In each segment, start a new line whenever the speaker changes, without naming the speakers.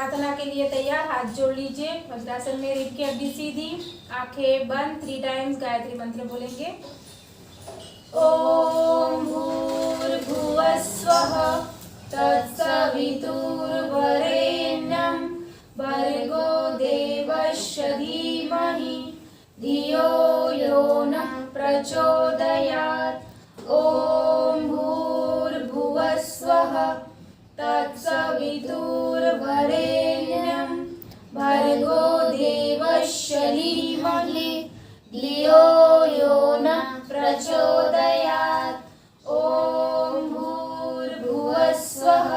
प्रार्थना के लिए तैयार, हाथ जोड़ लीजिए। वज्रासन में रीढ़ की हड्डी सीधी, आंखें बंद, 3 टाइम्स गायत्री मंत्र बोलेंगे। ओम भूर्भुवः स्वः तत्सवितुर्वरेण्यं भर्गो देवस्य धीमहि धियो यो नः प्रचोदयात्। ओम भूर्भुवः स्वः तत्सवितुर्वरेण्यं भर्गो देवस्य धीमहि धियो यो नः प्रचोदयात्। ओम भूर्भुवः स्वः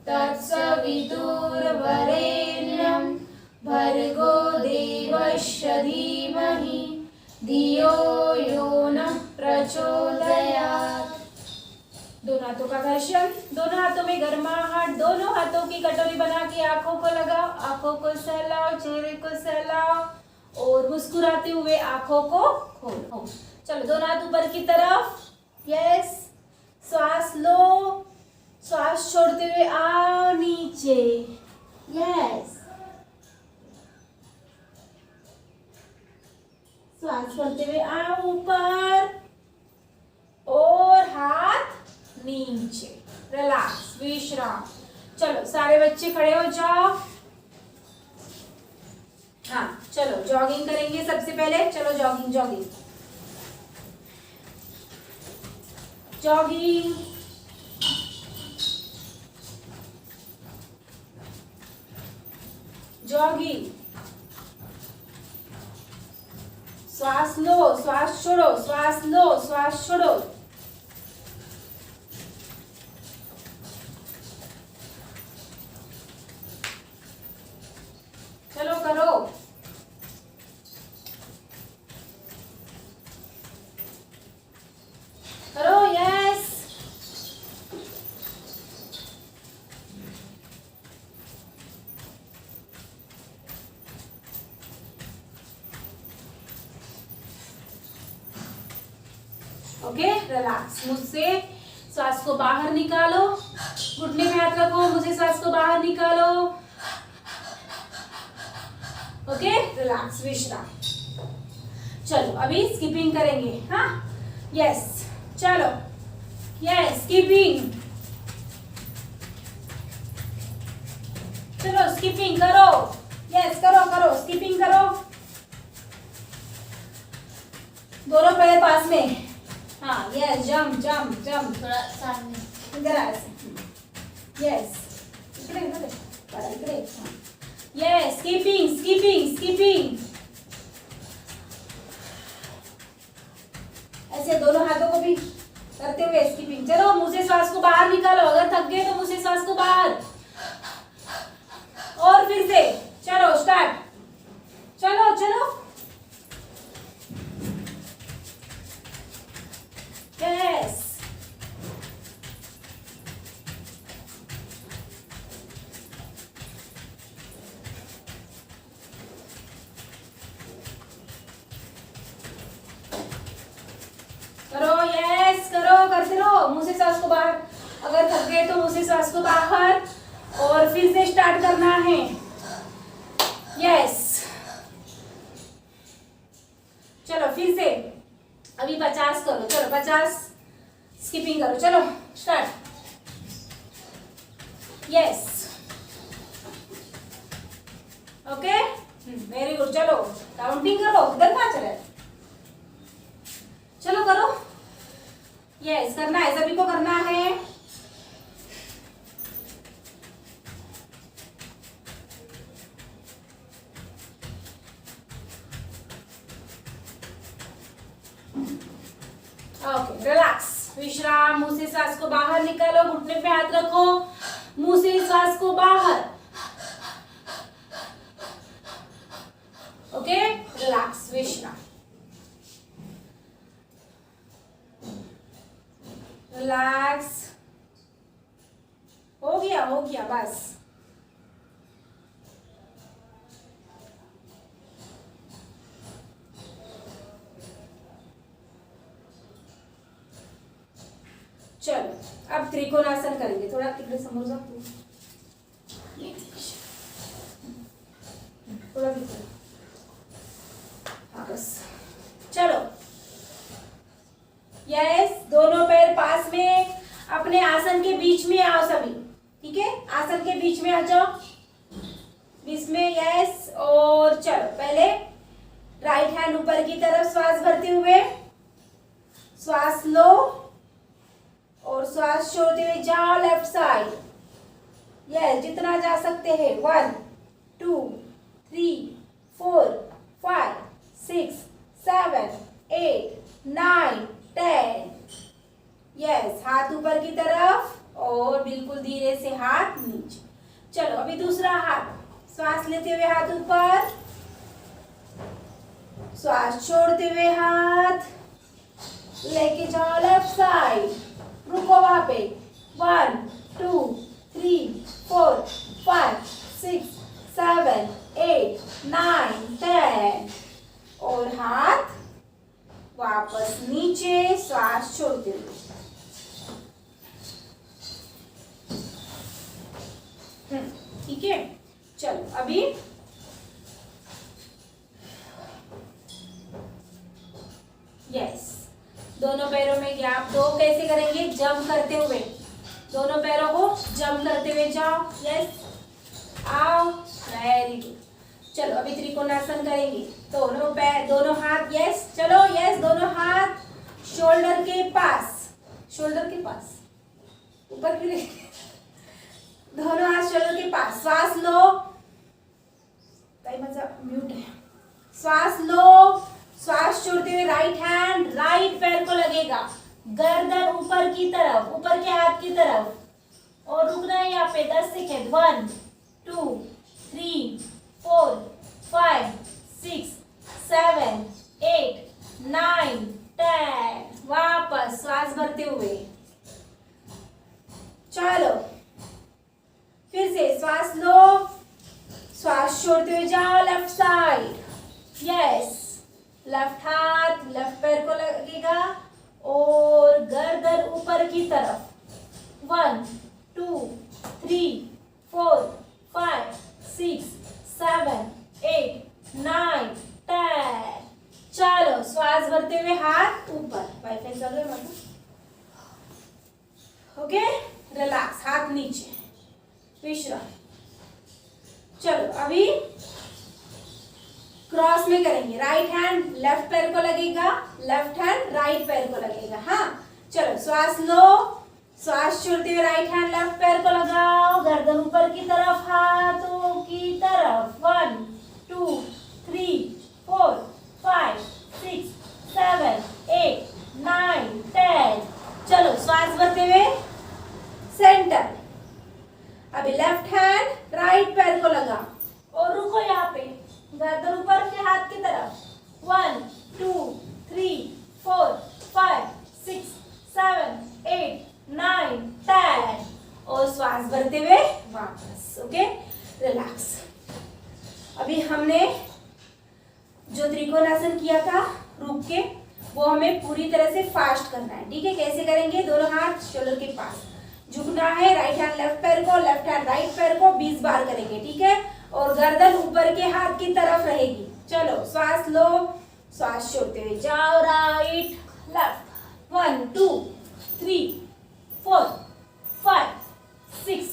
तत्सवितुर्वरेण्यं भर्गो देवस्य धीमहि धियो यो नः प्रचोदयात्। दोनों हाथों का घर्षण, दोनों हाथों में गर्माहट, दोनों हाथों की कटोरी बना के आंखों को लगाओ, आंखों को सहलाओ, चेहरे को सहलाओ और मुस्कुराते हुए आंखों को खोलो। चलो दोनों हाथ ऊपर की तरफ। यस, श्वास लो, श्वास छोड़ते हुए आओ नीचे। यस, श्वास छोड़ते हुए आओ ऊपर और हाथ नीचे। रिलैक्स, विश्राम। चलो सारे बच्चे खड़े हो जाओ। हाँ चलो जॉगिंग करेंगे सबसे पहले। चलो जॉगिंग जॉगिंग जॉगिंग। जॉगिंग। श्वास लो, श्वास छोड़ो, श्वास लो, श्वास छोड़ो। चलो करो। करो, यस। Okay, relax. मुझसे श्वास को बाहर निकालो, घुटने में हाथ रखो, मुझे श्वास को बाहर निकालो। ओके, रिलैक्स, विश्राम। चलो अभी स्किपिंग करेंगे। हाँ यस, चलो यस, स्किपिंग। चलो स्किपिंग करो। यस करो करो, स्किपिंग करो। दोनों पैर पास में। हाँ यस, जंप जंप जंप।
थोड़ा सामने
इधर आ ऐसे। यस, इकडे इकडे बड़ा इकडे। Yes, skipping skipping skipping. ऐसे दोनों हाथों को भी करते हुए स्किपिंग। चलो मुंह से श्वास को बाहर निकालो, अगर थक गए तो मुंह से श्वास को बाहर। और फिर से चलो स्टार्ट। चलो चलो, यस। करो, यस करो, करते रहो। मुंह से सांस को बाहर, अगर थक गए तो मुंह से सांस को बाहर। और फिर से स्टार्ट करना है। यस, चलो फिर से। अभी 50 करो। चलो 50 स्किपिंग करो। चलो start. Yes, okay, very good. चलो काउंटिंग करो। इधर कहाँ चले? चलो करो। यस, करना है, सभी को करना है। ओके, रिलैक्स, विश्राम। मुंह से सांस को बाहर निकालो, घुटने पे हाथ रखो, मुंह से सांस को बाहर। ओके, रिलैक्स, विश्राम। रिलैक्स। हो गया बस। चलो अब त्रिकोणासन करेंगे। थोड़ा तिकडे समोर जा। थोड़ा भीतर, हाँ बस। चलो, यस, दोनों पैर पास में, अपने आसन के बीच में आओ सभी, ठीक है, आसन के बीच में आ जाओ, बीच में, यस। और चलो, पहले राइट हैंड ऊपर की तरफ श्वास भरते हुए, श्वास लो और श्वास छोड़ते हुए जाओ लेफ्ट साइड, यस, जितना जा सकते हैं, 1 2 3 4 5 6 7 8 9 10, यस, हाथ ऊपर की तरफ और बिल्कुल धीरे से हाथ नीचे। चलो, अभी दूसरा हाथ, श्वास लेते हुए हाथ ऊपर, श्वास छोड़ते हुए हाथ लेके जाओ लेफ्ट साइड, रुको वहां पे, 1 2 3 4 5 6 7 8 9 10, और हाथ वापस नीचे, श्वास छोड़ते हुए। ठीक है, चलो अभी यस, दोनों पैरों में गैप दो, कैसे करेंगे, जंप करते हुए, दोनों पैरों को जंप करते हुए जाओ, यस, आओ, वेरी गुड। चलो, अभी त्रिकोणासन करेंगे, दोनों पैर, दोनों हाथ, यस, चलो, यस, दोनों हाथ शोल्डर के पास, शोल्डर के पास, ऊपर क्यों, दोनों हाथ शोल्डर के पास, श्वास लो, म्यूट है, श्वास लो, श्वास छोड़ते हुए राइट हैंड राइट पैर को लगेगा, गर्दन ऊपर की तरफ, ऊपर के हाथ की तरफ, और रुकना है यहाँ पे 10 सेकेंड, 1 2 3 4 5 6 7 8 9 10, वापस श्वास भरते हुए। चलो, फिर से श्वास लो, श्वास छोड़ते हुए जाओ लेफ्ट साइड, यस, लेफ्ट हाथ लेफ्ट पैर को लगेगा और गर्दन ऊपर की तरफ, 1 2 3 4 5 6 7 8 9 10, चलो, श्वास भरते हुए हाथ ऊपर, वाईफाई चल रहा है, ओके, रिलैक्स, हाथ नीचे, विश्राम। चलो, अभी क्रॉस में करेंगे, राइट हैंड लेफ्ट पैर को लगेगा, लेफ्ट हैंड राइट पैर को लगेगा, हाँ। चलो, श्वास लो, श्वास छोड़ते हुए राइट हैंड लेफ्ट पैर को लगाओ, गर्दन ऊपर की तरफ, हाथों की तरफ, 1 2 3 4 5 6 7 8 9 10, चलो, श्वास भरते हुए सेंटर, अभी लेफ्ट हैंड राइट पैर को लगा और रुको यहाँ पे, गर्दन ऊपर के हाथ की तरफ, 1 2 3 4 5 6 7 8 9 10, और श्वास भरते हुए वापस, ओके, रिलैक्स। अभी हमने जो त्रिकोणासन किया था रुक के, वो हमें पूरी तरह से फास्ट करना है, ठीक है, कैसे करेंगे, दोनों हाथ शोल्डर के पास, झुकना है, राइट हैंड लेफ्ट पैर को, लेफ्ट हैंड राइट पैर को 20 बार करेंगे, ठीक है, और गर्दन ऊपर के हाथ की तरफ रहेगी। चलो, श्वास लो, श्वास छोड़ते हुए जाओ, राइट लेफ्ट, 1 2 3 4 5 6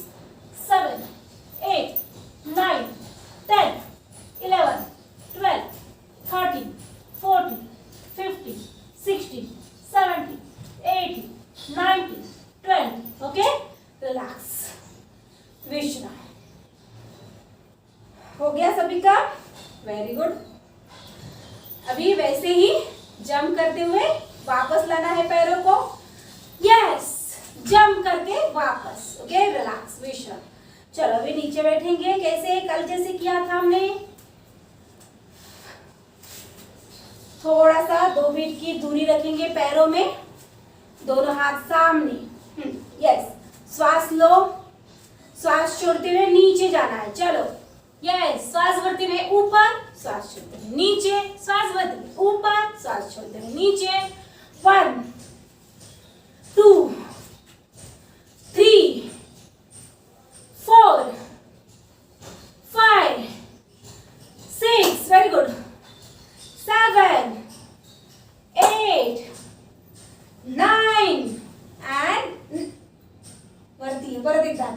7 8 9 10 11 12 13 14 15 16 17 18 19 20, ओके, रिलैक्स, विश्राम। हो गया सभी का, वेरी गुड। अभी वैसे ही जंप करते हुए वापस लाना है पैरों को, यस, जंप करके वापस, ओके, रिलैक्स, विश्राम। चलो, अभी नीचे बैठेंगे, कैसे, कल जैसे किया था हमने, थोड़ा सा 2 फीट की दूरी रखेंगे पैरों में, दोनों हाथ सामने, यस, श्वास लो, श्वास छोड़ते हुए नीचे जाना है, चलो, यस, श्वास भरते हुए ऊपर, श्वास छोड़ते हुए नीचे, श्वास भरते हुए ऊपर, श्वास छोड़ते हुए नीचे, 1 2 3 4 5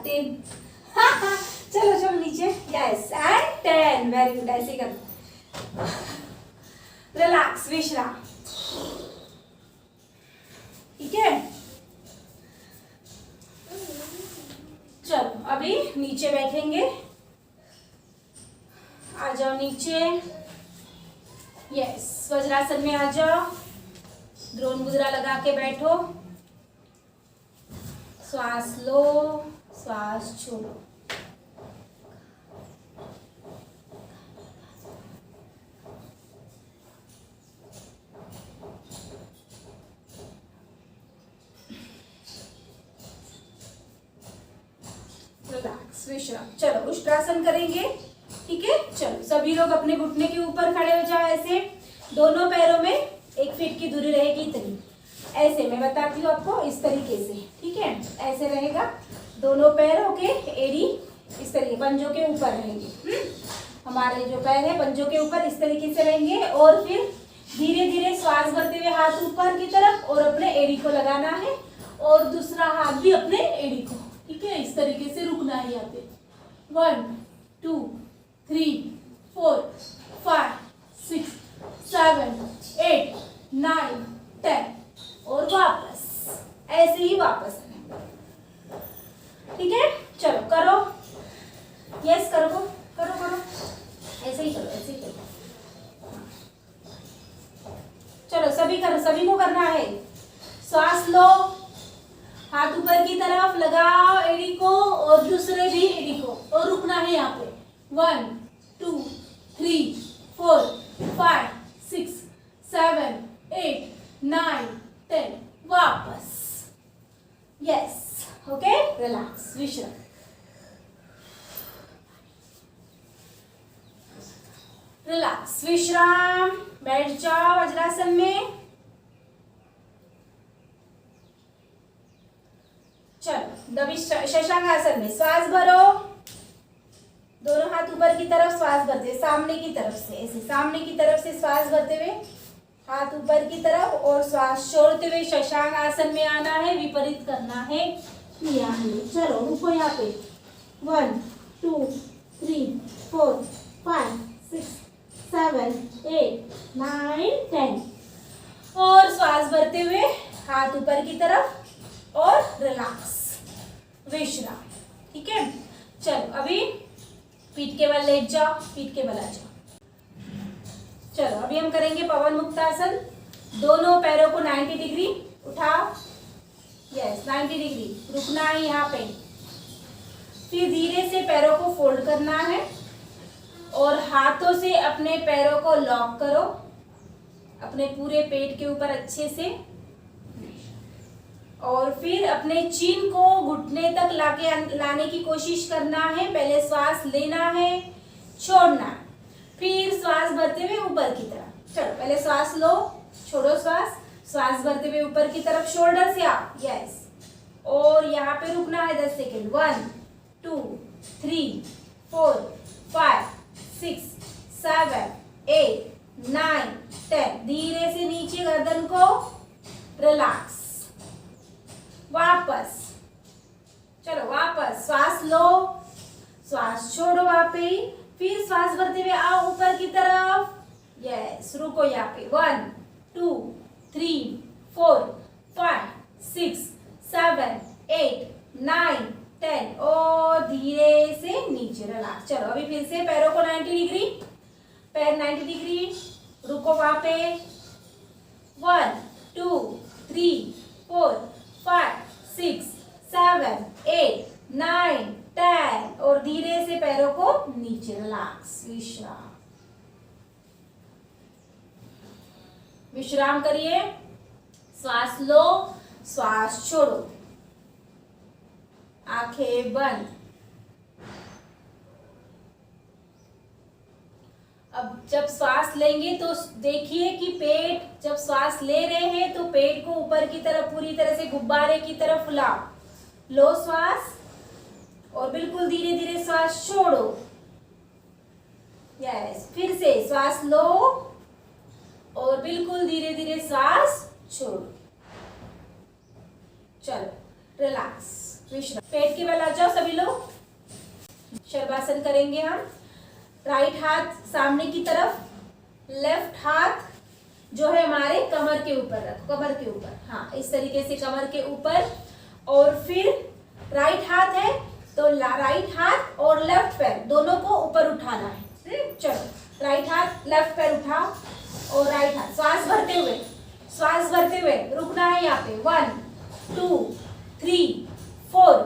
10 चलो चलो नीचे, यस एंड 10, वेरी गुड, ऐसे कर, रिलैक्स, विश्राम, ठीक है। चलो अभी नीचे बैठेंगे, आ जाओ नीचे, यस वज्रासन में आ जाओ, द्रोण मुद्रा लगा के बैठो, श्वास लो, श्वास छोड़ो, रिलैक्स, विश्राम। चलो उष्ट्रासन करेंगे, ठीक है। चलो सभी लोग अपने घुटने के ऊपर खड़े हो जाओ, ऐसे दोनों पैरों में 1 फीट की दूरी रहेगी, इतनी, ऐसे मैं बताती हूँ आपको, इस तरीके से, ठीक है, ऐसे रहेगा, दोनों पैरों के एड़ी इस तरीके पंजों के ऊपर रहेंगे, हमारे जो पैर है पंजों के ऊपर इस तरीके से रहेंगे, और फिर धीरे धीरे श्वास भरते हुए हाथ ऊपर की तरफ और अपने एड़ी को लगाना है, और दूसरा हाथ भी अपने एड़ी को, ठीक है, इस तरीके से रुकना है यहाँ पे, 1 2 3 4 5 6 7 8 9 10, और वापस ऐसे ही वापस आना, ठीक है। चलो करो, यस करो करो करो, ऐसे ही करो, ऐसे ही करो, चलो सभी करो, सभी को करना है, श्वास लो, हाथ ऊपर की तरफ लगाओ एड़ी को, और दूसरे भी एड़ी को, और रुकना है यहाँ पे, 1 2 3 4 5 6 7 8 9 10, वापस, यस, ओके, रिलैक्स, विश्राम, रिलैक्स, विश्राम, बैठ जाओ वज्रासन में। चलो शशांक आसन में श्वास भरो, दोनों हाथ ऊपर की तरफ श्वास भरते, सामने की तरफ से, ऐसे सामने की तरफ से श्वास भरते हुए हाथ ऊपर की तरफ, और श्वास छोड़ते हुए शशांक आसन में आना है, विपरीत करना है, यहाँ है। चलो रुको यहाँ पे, 1 2 3 4 5 6 7 8 9 10, और श्वास भरते हुए हाथ ऊपर की तरफ और रिलैक्स, विश्राम, ठीक है। चलो अभी पीठ के बल लेट जाओ, पीठ के बल आ जाओ। चलो अभी हम करेंगे पवन मुक्तासन, दोनों पैरों को 90 डिग्री उठाओ, यस 90 डिग्री, रुकना है यहाँ पे, फिर धीरे से पैरों को फोल्ड करना है, और हाथों से अपने पैरों को लॉक करो अपने पूरे पेट के ऊपर अच्छे से, और फिर अपने चिन को घुटने तक लाने की कोशिश करना है। पहले श्वास लेना है, छोड़ना, फिर श्वास भरते हुए ऊपर की तरफ। चलो पहले श्वास लो, छोड़ो श्वास, श्वास भरते हुए ऊपर की तरफ, शोल्डर से आप, यस, और यहाँ पे रुकना है 10 सेकेंड, 1 2 3 4 5 6 7 8 9 10, धीरे से नीचे गर्दन को रिलैक्स, वापस, चलो वापस, श्वास लो, श्वास छोड़ो वहां पे, फिर श्वास भरते हुए आओ ऊपर की तरफ, यस, रुको यहाँ पे, 1 2 3 4 5 6 7 8 9 10, और धीरे से नीचे रिलैक्स। चलो अभी फिर से पैरों को 90 डिग्री, पैर 90 डिग्री, रुको वहां पे, 1 2 3 4 5 6 7 8 9 10, और धीरे से पैरों को नीचे रिलैक्स, विश्राम, विश्राम करिए, श्वास लो, श्वास छोड़ो, आंखें बंद। अब जब श्वास लेंगे तो देखिए कि पेट, जब श्वास ले रहे हैं तो पेट को ऊपर की तरफ पूरी तरह से गुब्बारे की तरफ फुलाओ, लो श्वास, और बिल्कुल धीरे धीरे श्वास छोड़ो, यस, फिर से श्वास लो, और बिल्कुल धीरे धीरे श्वास छोड़ो, चलो रिलैक्स, विश्राम। पेट के बल आ जाओ सभी लोग। शर्वासन करेंगे हम। राइट हाथ सामने की तरफ, लेफ्ट हाथ जो है हमारे कमर के ऊपर रखो, कमर के ऊपर, हाँ इस तरीके से कमर के ऊपर। और फिर राइट हाथ है तो राइट हाथ और लेफ्ट पैर दोनों को ऊपर उठाना है। चलो राइट हाथ लेफ्ट पैर उठाओ और राइट हाथ श्वास भरते हुए रुकना है यहाँ पे। 1 2 3 4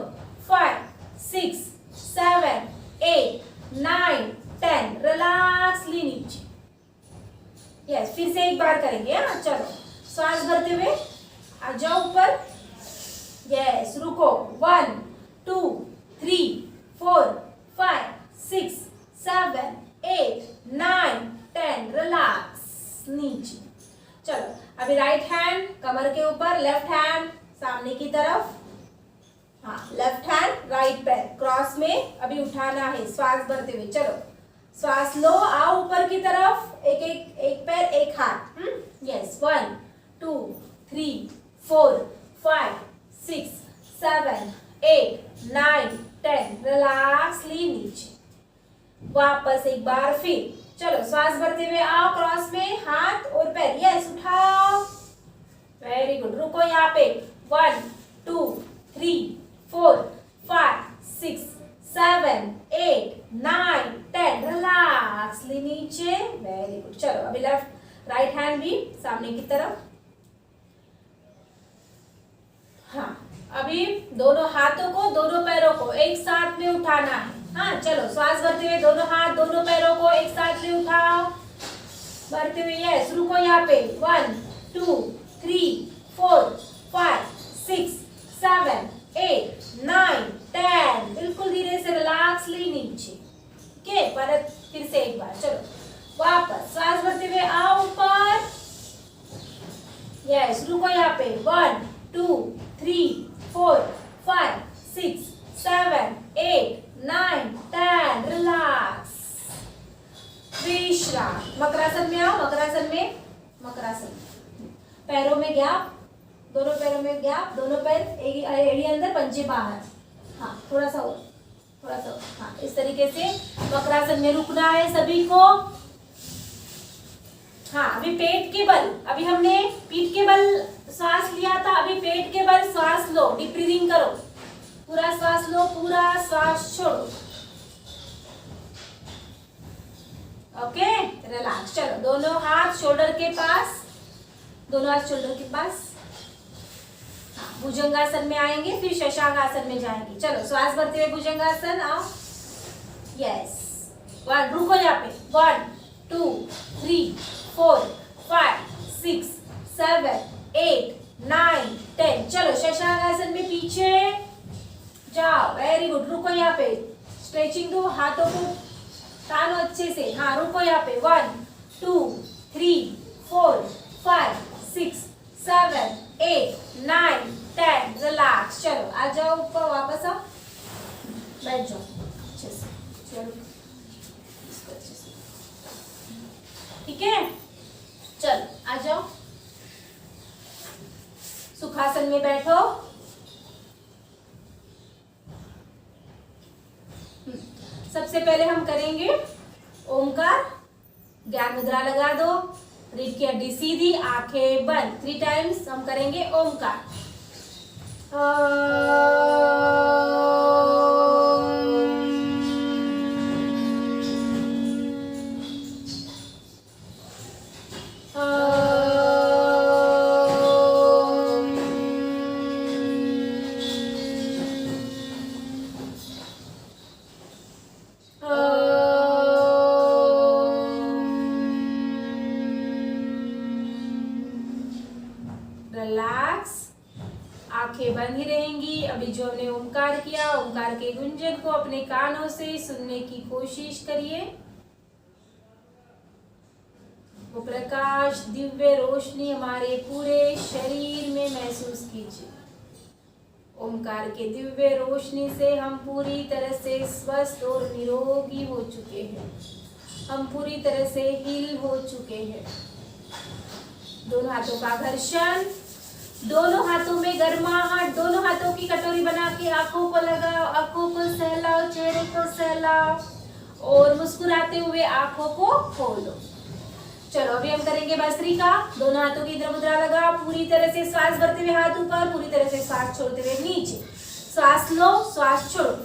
5 6 7 8 9 10। रिलैक्सली नीचे। यस, फिर से एक बार करेंगे। हाँ चलो, श्वास भरते हुए आ जाओ ऊपर। यस, रुको। 1 2 3 4 5 6 7 8 9 10। रिलैक्स नीचे। चलो अभी राइट हैंड कमर के ऊपर, लेफ्ट हैंड सामने की तरफ, हाँ लेफ्ट हैंड राइट पैर क्रॉस में अभी उठाना है श्वास भरते हुए। चलो श्वास लो, आओ ऊपर की तरफ। एक पैर एक हाथ। यस, 1 2 3 4 5 6 7 8 9 10। रिलैक्सली नीचे। वापस एक बार फिर। चलो श्वास भरते हुए आओ क्रॉस में, हाथ और पैर। यस, उठाओ। Very good. रुको यहाँ पे। 1 2 3 4 5 6 7 8 9 10। रिलैक्सली नीचे। Very good. चलो अभी लेफ्ट राइट हैंड भी सामने की तरफ। हाँ अभी दोनों हाथों को, दोनों पैरों को एक साथ में उठाना है। हाँ चलो श्वास भरते हुए दोनों हाथ दोनों पैरों को एक साथ में उठाओ, भरते हुए। यस, रुको यहाँ पे। 1 2 3 4 5 6 7 8 9 10। बिल्कुल धीरे से रिलैक्सली नीचे। ओके, परत फिर से एक बार। चलो वापस श्वास भरते हुए आओ ऊपर। यस, रुको यहाँ पे। 1 2 3 4 5 6 7 8 9 10। रिलैक्स। विश्राम। मकरासन में आओ। मकरासन में, मकरासन पैरों में गैप, दोनों पैरों में गैप, दोनों पैर एड़ी अंदर पंजे बाहर। हाँ थोड़ा सा और, थोड़ा सा और। हाँ इस तरीके से मकरासन में रुकना है सभी को। हाँ अभी पेट के बल, अभी हमने पीठ के बल श्वास लिया था, अभी पेट के बल श्वास लो। डीप ब्रीदिंग करो, पूरा श्वास लो, पूरा श्वास छोड़ो। Okay, relax. चलो दोनों हाथ शोल्डर के पास, दोनों हाथ शोल्डर के पास। हाँ भुजंगासन में आएंगे, फिर शशांगासन में जाएंगे। चलो श्वास भरते हुए भुजंगासन आओ। यस, 1 रुको यहाँ पे। 1 2 3 4 5 6 7 8 9 10। चलो शशांगासन में पीछे जाओ। Very good. रुको यहाँ पे, स्ट्रेचिंग दो, हाथों को तानो अच्छे से। हाँ रुको यहाँ पे। 1 2 3 4 5 6 7 8 9 10। रिलैक्स। चलो आ जाओ ऊपर, वापस आओ, बैठ जाओ अच्छे से। चलो अच्छे से, ठीक है। चलो आ जाओ, सुखासन में बैठो। सबसे पहले हम करेंगे ओमकार। ज्ञान मुद्रा लगा दो, रीढ़ की हड्डी सीधी, आंखें बंद। 3 टाइम्स हम करेंगे ओमकार। रिलैक्स, आंखें बंद ही रहेंगी। अभी जो हमने ओमकार किया, ओमकार के गुंजन को अपने कानों से सुनने की कोशिश करिए। वो प्रकाश, दिव्य रोशनी हमारे पूरे शरीर में महसूस कीजिए। ओमकार के दिव्य रोशनी से हम पूरी तरह से स्वस्थ और निरोगी हो चुके हैं। हम पूरी तरह से हील हो चुके हैं। दोनों हाथों का घर्षण, दोनों हाथों में गर्माहट, दोनों हाथों की कटोरी बना के आंखों को लगाओ, आंखों को सहलाओ, चेहरे को सहलाओ और मुस्कुराते हुए आंखों को खोलो। चलो अभी हम करेंगे भस्त्रिका। दोनों हाथों की इधर मुद्रा लगाओ, पूरी तरह से श्वास भरते हुए हाथ ऊपर, पूरी तरह से श्वास छोड़ते हुए नीचे। श्वास लो, श्वास छोड़ो।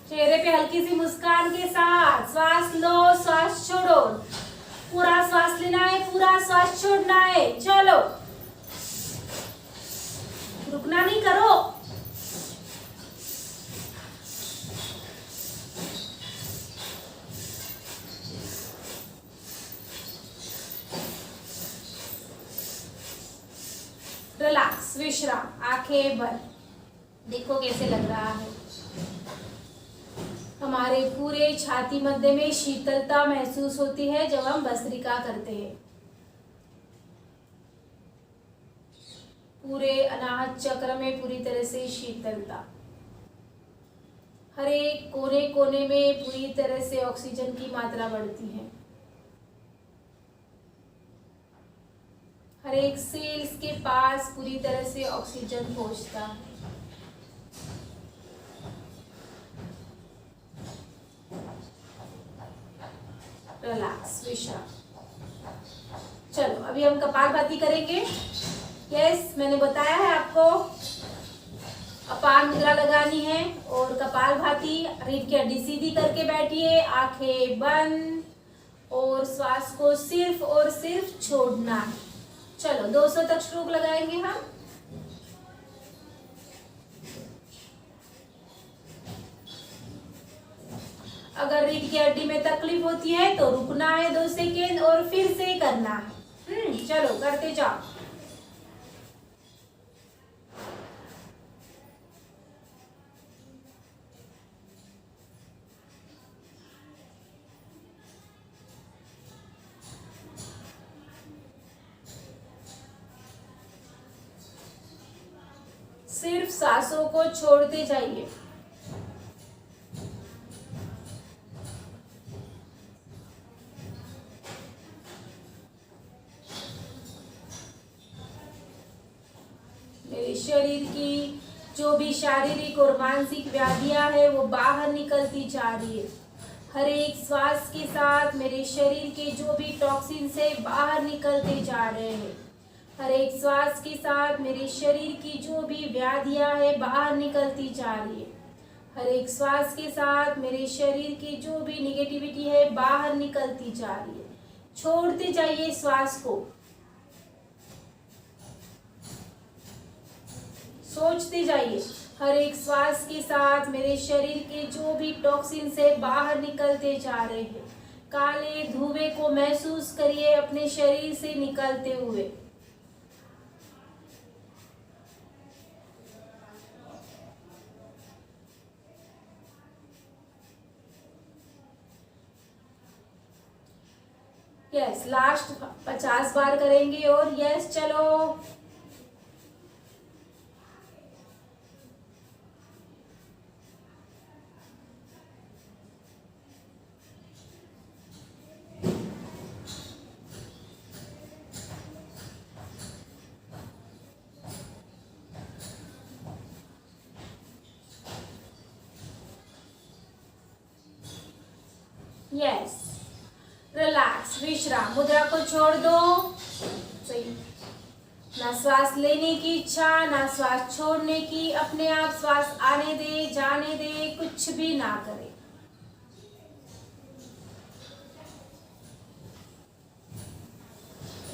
चेहरे पे हल्की सी मुस्कान के साथ श्वास लो, श्वास छोड़ो। पूरा श्वास लेना है, पूरा श्वास छोड़ना है। चलो रुकना नहीं, करो। रिलैक्स, विश्राम, आंखें बंद। देखो कैसे लग रहा है। हमारे पूरे छाती मध्य में शीतलता महसूस होती है जब हम भस्त्रिका करते हैं। पूरे अनाहत चक्र में पूरी तरह से शीतलता, हर एक कोने कोने में पूरी तरह से ऑक्सीजन की मात्रा बढ़ती है। हर एक सेल्स के पास पूरी तरह से ऑक्सीजन पहुंचता है। रिलैक्स, विश्राम। चलो अभी हम कपालभाति करेंगे। यस, मैंने बताया है आपको अपान मुद्रा लगानी है और कपालभाति। रीढ़ की हड्डी सीधी करके बैठिए, आंखें बंद और श्वास को सिर्फ और सिर्फ छोड़ना है। चलो 200 तक स्ट्रोक लगाएंगे हम। अगर रीढ़ की हड्डी में तकलीफ होती है तो रुकना है 2 सेकेंड और फिर से करना है। चलो करते जाओ। सिर्फ सांसों को छोड़ते जाइए। मेरे शरीर की जो भी शारीरिक और मानसिक व्याधियां है वो बाहर निकलती जा रही है। हर एक श्वास के साथ मेरे शरीर के जो भी टॉक्सिन से बाहर निकलते जा रहे हैं। हर एक श्वास के साथ मेरे शरीर की जो भी व्याधियां है बाहर निकलती जा रही है। हर एक श्वास के साथ मेरे शरीर की जो भी निगेटिविटी है बाहर निकलती जा रही है। छोड़ते जाइए श्वास को, सोचते जाइए। हर एक श्वास के साथ मेरे शरीर के जो भी टॉक्सिन से बाहर निकलते जा रहे हैं। काले धुएं को महसूस करिए अपने शरीर से निकलते हुए। यस, लास्ट 50 बार करेंगे और यस चलो। यस, रिलैक्स, विश्राम। मुद्रा को छोड़ दो। सही, ना श्वास लेने की इच्छा ना श्वास छोड़ने की। अपने आप श्वास आने दे, जाने दे, कुछ भी ना करे।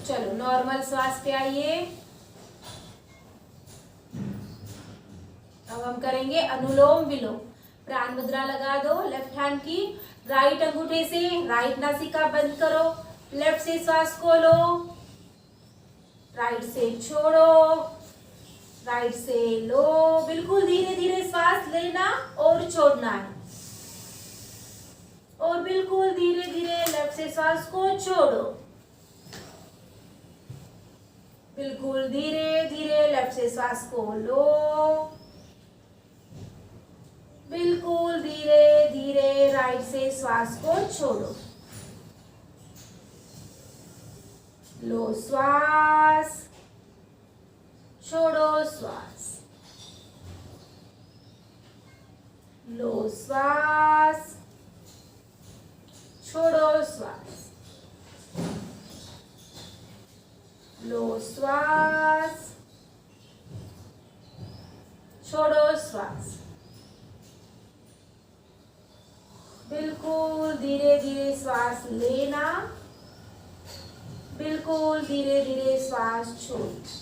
चलो नॉर्मल श्वास पे आइए। अब हम करेंगे अनुलोम विलोम। प्राण मुद्रा लगा दो लेफ्ट हैंड की। राइट अंगूठे से राइट नासिका बंद करो। लेफ्ट से श्वास को लो, राइट से छोड़ो, राइट से लो। बिल्कुल धीरे धीरे श्वास लेना और छोड़ना है। और बिल्कुल धीरे धीरे लेफ्ट से श्वास को छोड़ो। बिल्कुल धीरे धीरे लेफ्ट से श्वास को लो। बिल्कुल धीरे धीरे राइट से श्वास को छोड़ो। लो श्वास, छोड़ो श्वास, लो श्वास, छोड़ो श्वास, लो श्वास, छोड़ो श्वास। बिल्कुल धीरे धीरे श्वास लेना, बिल्कुल धीरे धीरे श्वास छोड़ना।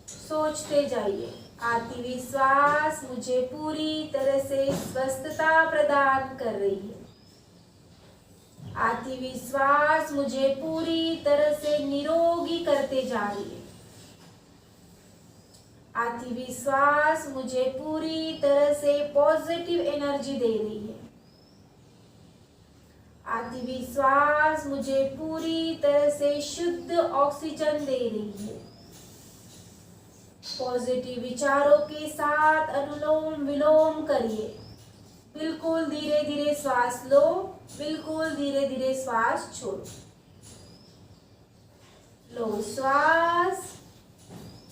सोचते जाइए, आती हुई श्वास मुझे पूरी तरह से स्वस्थता प्रदान कर रही है। आती हुई श्वास मुझे पूरी तरह से निरोगी करते जा रही है। आती हुई श्वास मुझे पूरी तरह से पॉजिटिव एनर्जी दे रही है। आती हुई श्वास मुझे पूरी तरह से शुद्ध ऑक्सीजन दे रही है। पॉजिटिव विचारों के साथ अनुलोम विलोम करिए। बिल्कुल धीरे धीरे श्वास लो, बिल्कुल धीरे धीरे श्वास छोड़ो। लो श्वास,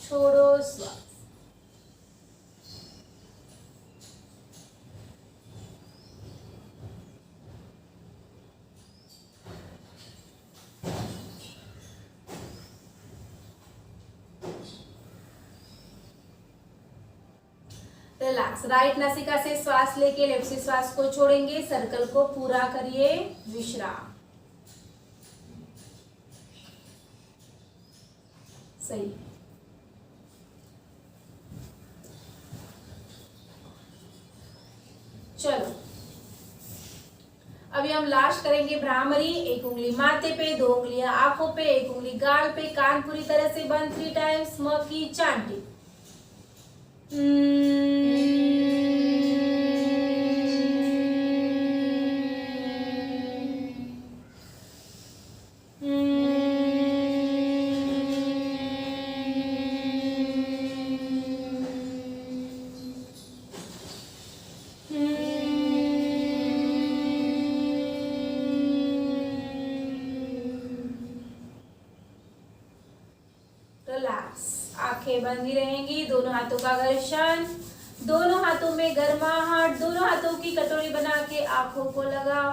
छोड़ो श्वास। रिलैक्स। राइट नासिका से श्वास लेके लेफ्ट से श्वास को छोड़ेंगे। सर्कल को पूरा करिए। विश्राम। सही। चलो अभी हम लास्ट करेंगे भ्रामरी। एक उंगली माथे पे, 2 उंगलियां आंखों पे, 1 उंगली गाल पे, कान पूरी तरह से बंद। 3 टाइम्स स्मोकी चांटिंग। आंखें बंदी रहेंगी। दोनों हाथों का घर्षण, दोनों हाथों में गर्माहट। दोनों हाथों की कटोरी बना के आंखों को लगाओ।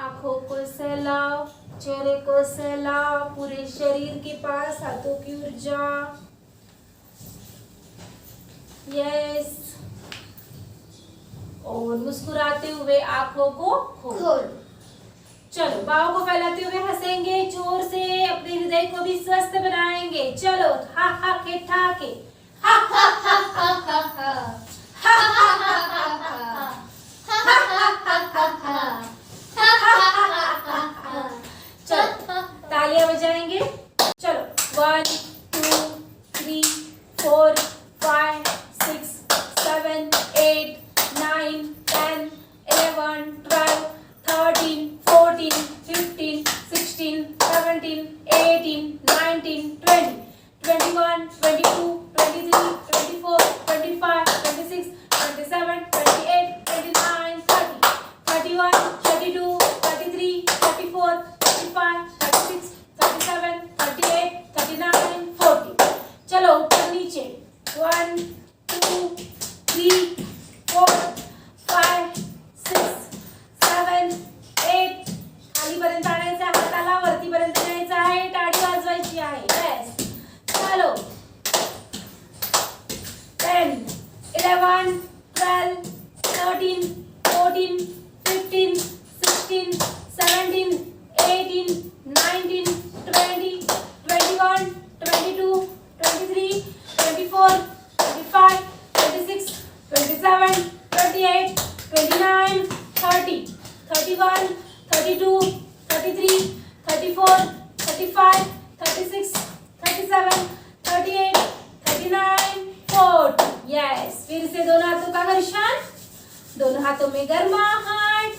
आंखों को सहलाओ, चेहरे को सहलाओ। पूरे शरीर के पास हाथों की ऊर्जा। यस। और मुस्कुराते हुए आंखों को खोलो। चलो बाहों को फैलाते हुए हंसेंगे जोर से। अपने हृदय को भी स्वस्थ बनाएंगे। चलो हा हा के ठाके। हा हा हा हा हा हा हा हा हा हा। चलो तालियां बजाएंगे। चलो 1 2 3 4 5 6 7 8 9 10 11 12 13 14 15 16 17 18 19 20 21 22 23 24 25 26 27 28 29 30 31 32 33 34 35 36 37 38 39 40। चलो ऊपर नीचे 1 2 3 4 5 6 7 8। खालीपर्यंत आणायचं आहे, हाताला वरतीपर्यंत न्यायचं आहे, टाळी वाजवायची आहे. बस. चलो 10 11 12 13 14 15 16 17 18 19 20 21 22 23 24 25 26 27 28 29 30 31 32 33 34 35 36 37 38 39 40 यस। फिर से दोनों हाथों का घर्षण, दोनों हाथों में गर्माहट,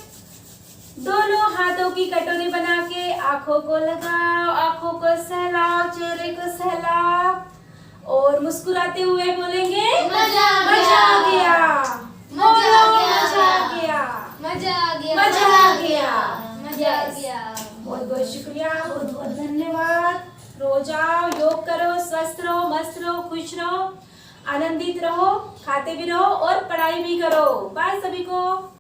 दोनों हाथों की कटोरी बना के आंखों को लगाओ, आंखों को सहलाओ, चेहरे को सहलाओ और मुस्कुराते हुए बोलेंगे
मजा आ
मजा आ गया,
मजा आ गया,
मजा आ गया,
मजा आ गया,
मजा आ गया,
मजा आ
Yes.
गया।
बहुत बहुत शुक्रिया, बहुत बहुत धन्यवाद। रोज आओ, योग करो, स्वस्थ रहो, मस्त रहो, खुश रहो, आनंदित रहो, खाते भी रहो और पढ़ाई भी करो। बाय सभी को।